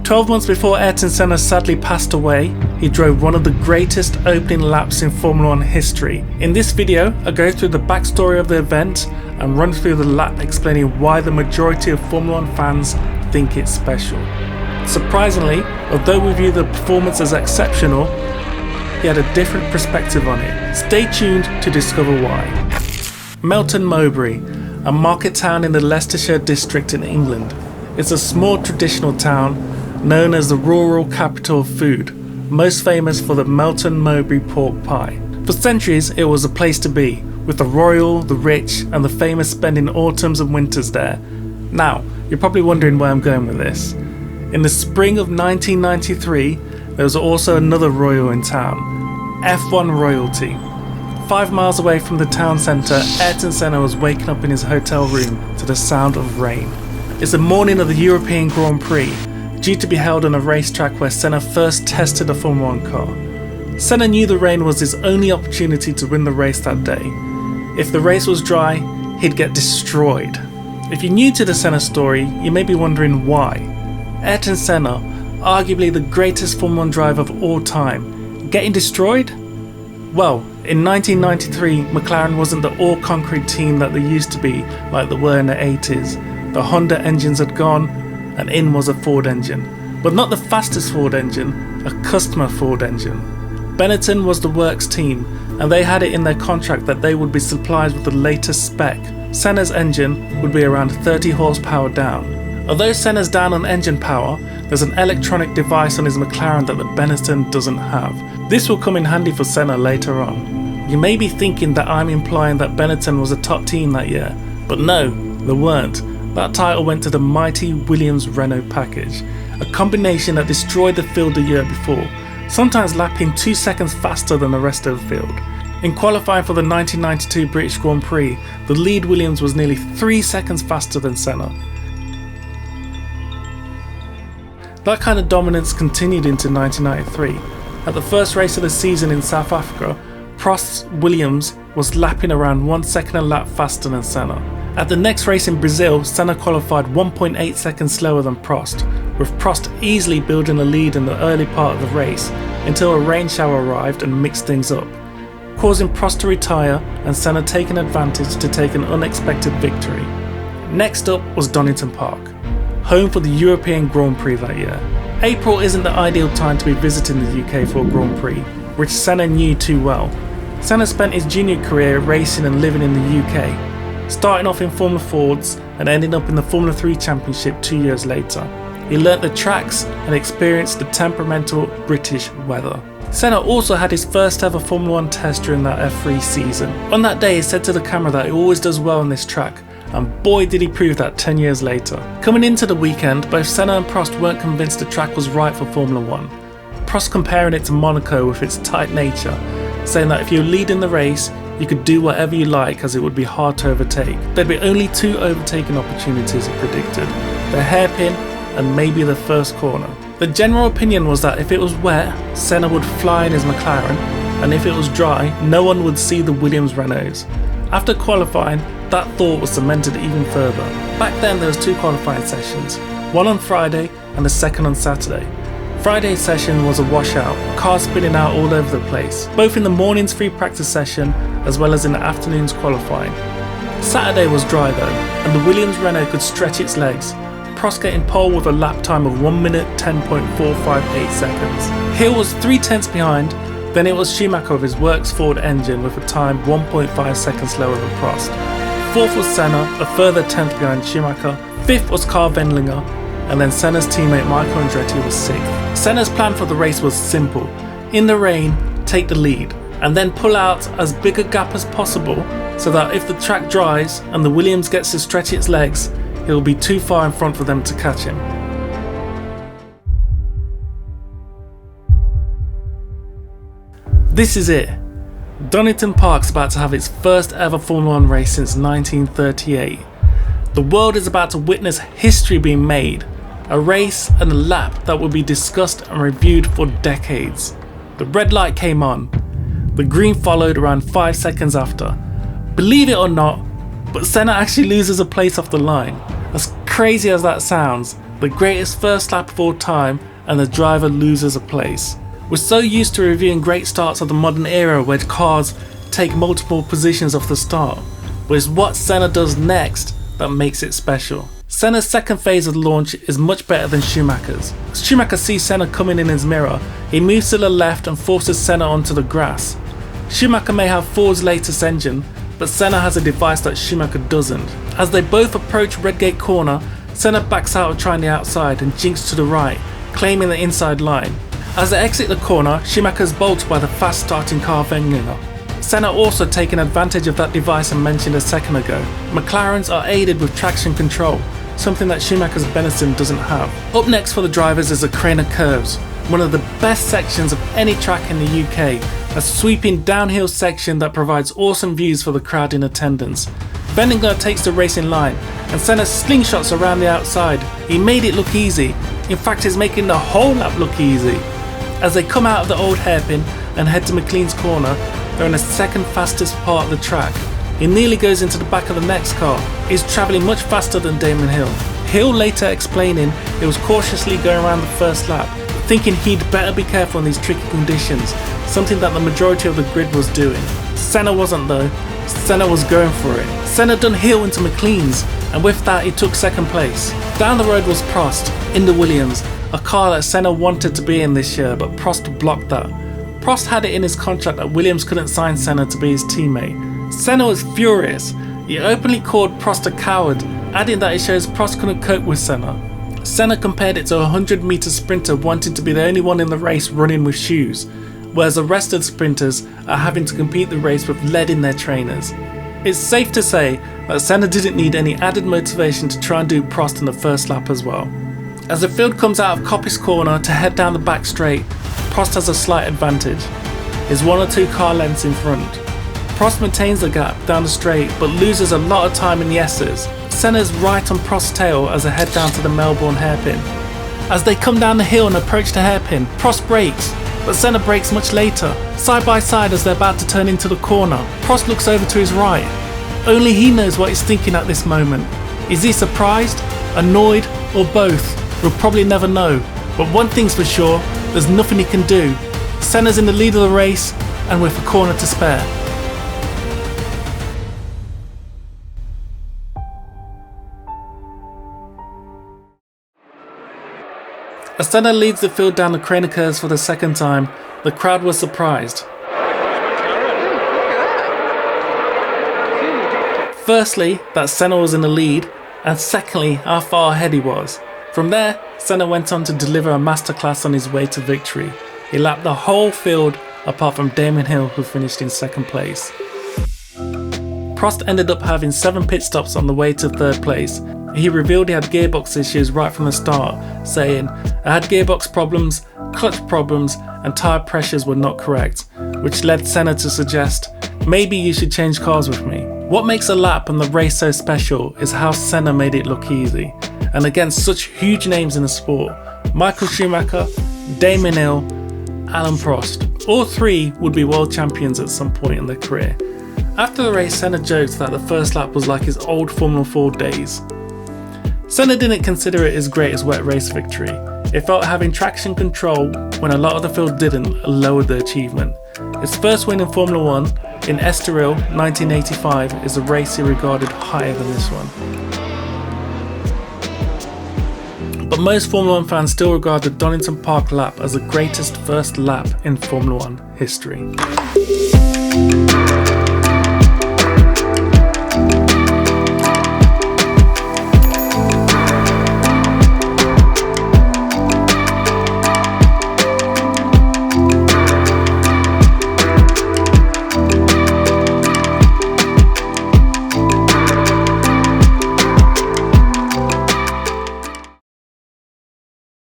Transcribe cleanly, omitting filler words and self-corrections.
12 months before Ayrton Senna sadly passed away, he drove one of the greatest opening laps in Formula 1 history. In this video, I go through the backstory of the event and run through the lap explaining why the majority of Formula 1 fans think it's special. Surprisingly, although we view the performance as exceptional, he had a different perspective on it. Stay tuned to discover why. Melton Mowbray, a market town in the Leicestershire district in England. It's a small traditional town known as the rural capital of food, most famous for the Melton Mowbray pork pie. For centuries it was a place to be, with the royal, the rich and the famous spending autumns and winters there. Now, you're probably wondering where I'm going with this. In the spring of 1993, there was also another royal in town, F1 royalty. 5 miles away from the town centre, Ayrton Senna was waking up in his hotel room to the sound of rain. It's the morning of the European Grand Prix, due to be held on a racetrack where Senna first tested a Formula 1 car. Senna knew the rain was his only opportunity to win the race that day. If the race was dry, he'd get destroyed. If you're new to the Senna story, you may be wondering why. Ayrton Senna, arguably the greatest Formula 1 driver of all time, getting destroyed? Well, in 1993, McLaren wasn't the all-concrete team that they used to be like they were in the 80s. The Honda engines had gone, and in was a Ford engine. But not the fastest Ford engine, a customer Ford engine. Benetton was the works team, and they had it in their contract that they would be supplied with the latest spec. Senna's engine would be around 30 horsepower down. Although Senna's down on engine power, there's an electronic device on his McLaren that the Benetton doesn't have. This will come in handy for Senna later on. You may be thinking that I'm implying that Benetton was a top team that year, but no, they weren't. That title went to the mighty Williams-Renault package, a combination that destroyed the field the year before, sometimes lapping 2 seconds faster than the rest of the field. In qualifying for the 1992 British Grand Prix, the lead Williams was nearly 3 seconds faster than Senna. That kind of dominance continued into 1993. At the first race of the season in South Africa, Prost's Williams was lapping around 1 second a lap faster than Senna. At the next race in Brazil, Senna qualified 1.8 seconds slower than Prost, with Prost easily building a lead in the early part of the race until a rain shower arrived and mixed things up, causing Prost to retire and Senna taking advantage to take an unexpected victory. Next up was Donington Park, home for the European Grand Prix that year. April isn't the ideal time to be visiting the UK for a Grand Prix, which Senna knew too well. Senna spent his junior career racing and living in the UK, starting off in Formula Fords and ending up in the Formula 3 Championship 2 years later. He learnt the tracks and experienced the temperamental British weather. Senna also had his first ever Formula 1 test during that F3 season. On that day he said to the camera that he always does well on this track, and boy did he prove that 10 years later. Coming into the weekend, both Senna and Prost weren't convinced the track was right for Formula 1. Prost comparing it to Monaco with its tight nature, saying that if you're leading the race, you could do whatever you like as it would be hard to overtake. There'd be only 2 overtaking opportunities, he predicted, the hairpin and maybe the first corner. The general opinion was that if it was wet, Senna would fly in his McLaren, and if it was dry, no one would see the Williams-Renaults. After qualifying, that thought was cemented even further. Back then there was 2 qualifying sessions, one on Friday and the second on Saturday. Friday's session was a washout, cars spinning out all over the place, both in the morning's free practice session as well as in the afternoon's qualifying. Saturday was dry though, and the Williams-Renault could stretch its legs, Prost getting pole with a lap time of 1 minute 10.458 seconds. Hill was 3/10 behind, then it was Schumacher with his works Ford engine with a time 1.5 seconds slower than Prost. 4th was Senna, a further 10th behind Schumacher. 5th was Karl Wendlinger, and then Senna's teammate Michael Andretti was 6th. Senna's plan for the race was simple. In the rain, take the lead, and then pull out as big a gap as possible so that if the track dries and the Williams gets to stretch its legs, he'll be too far in front for them to catch him. This is it. Donington Park's about to have its first ever Formula 1 race since 1938. The world is about to witness history being made, a race and a lap that will be discussed and reviewed for decades. The red light came on. The green followed around 5 seconds after. Believe it or not, but Senna actually loses a place off the line. As crazy as that sounds, the greatest first lap of all time, and the driver loses a place. We're so used to reviewing great starts of the modern era where cars take multiple positions off the start, but it's what Senna does next that makes it special. Senna's second phase of the launch is much better than Schumacher's. As Schumacher sees Senna coming in his mirror, he moves to the left and forces Senna onto the grass. Schumacher may have Ford's latest engine, but Senna has a device that Schumacher doesn't. As they both approach Redgate Corner, Senna backs out of trying the outside and jinks to the right, claiming the inside line. As they exit the corner, Schumacher's bolted by the fast starting car Wenger. Senna also taking advantage of that device I mentioned a second ago. McLarens are aided with traction control, something that Schumacher's Benetton doesn't have. Up next for the drivers is the Craner Curves, one of the best sections of any track in the UK, a sweeping downhill section that provides awesome views for the crowd in attendance. Wenger takes the racing line and Senna slingshots around the outside. He made it look easy, in fact he's making the whole lap look easy. As they come out of the old hairpin and head to McLean's corner, they're in the second fastest part of the track. He nearly goes into the back of the next car. He's travelling much faster than Damon Hill. Hill later explaining he was cautiously going around the first lap, thinking he'd better be careful in these tricky conditions, something that the majority of the grid was doing. Senna wasn't though. Senna was going for it. Senna done Hill into McLean's, and with that he took second place. Down the road was Prost, in the Williams, a car that Senna wanted to be in this year, but Prost blocked that. Prost had it in his contract that Williams couldn't sign Senna to be his teammate. Senna was furious. He openly called Prost a coward, adding that it shows Prost couldn't cope with Senna. Senna compared it to a 100-meter sprinter wanting to be the only one in the race running with shoes, whereas the rest of the sprinters are having to compete the race with lead in their trainers. It's safe to say that Senna didn't need any added motivation to try and do Prost in the first lap as well. As the field comes out of Coppice Corner to head down the back straight, Prost has a slight advantage. He's 1 or 2 car lengths in front. Prost maintains the gap down the straight but loses a lot of time in the S's. Senna's right on Prost's tail as they head down to the Melbourne hairpin. As they come down the hill and approach the hairpin, Prost brakes, but Senna brakes much later. Side by side as they're about to turn into the corner, Prost looks over to his right. Only he knows what he's thinking at this moment. Is he surprised, annoyed, or both? We'll probably never know, but one thing's for sure, there's nothing he can do. Senna's in the lead of the race and with a corner to spare. As Senna leads the field down the Craner Curves for the second time, the crowd was surprised. Firstly, that Senna was in the lead, and secondly, how far ahead he was. From there, Senna went on to deliver a masterclass on his way to victory. He lapped the whole field apart from Damon Hill, who finished in second place. Prost ended up having 7 pit stops on the way to third place. He revealed he had gearbox issues right from the start, saying, "I had gearbox problems, clutch problems, and tyre pressures were not correct," which led Senna to suggest, "Maybe you should change cars with me." What makes a lap and the race so special is how Senna made it look easy, and against such huge names in the sport: Michael Schumacher, Damon Hill, Alain Prost. All 3 would be world champions at some point in their career. After the race, Senna joked that the first lap was like his old Formula 4 days. Senna didn't consider it his greatest wet race victory. It felt having traction control when a lot of the field didn't lowered the achievement. His first win in Formula 1 in Estoril 1985 is a race he regarded higher than this one. But most Formula 1 fans still regard the Donington Park lap as the greatest first lap in Formula 1 history.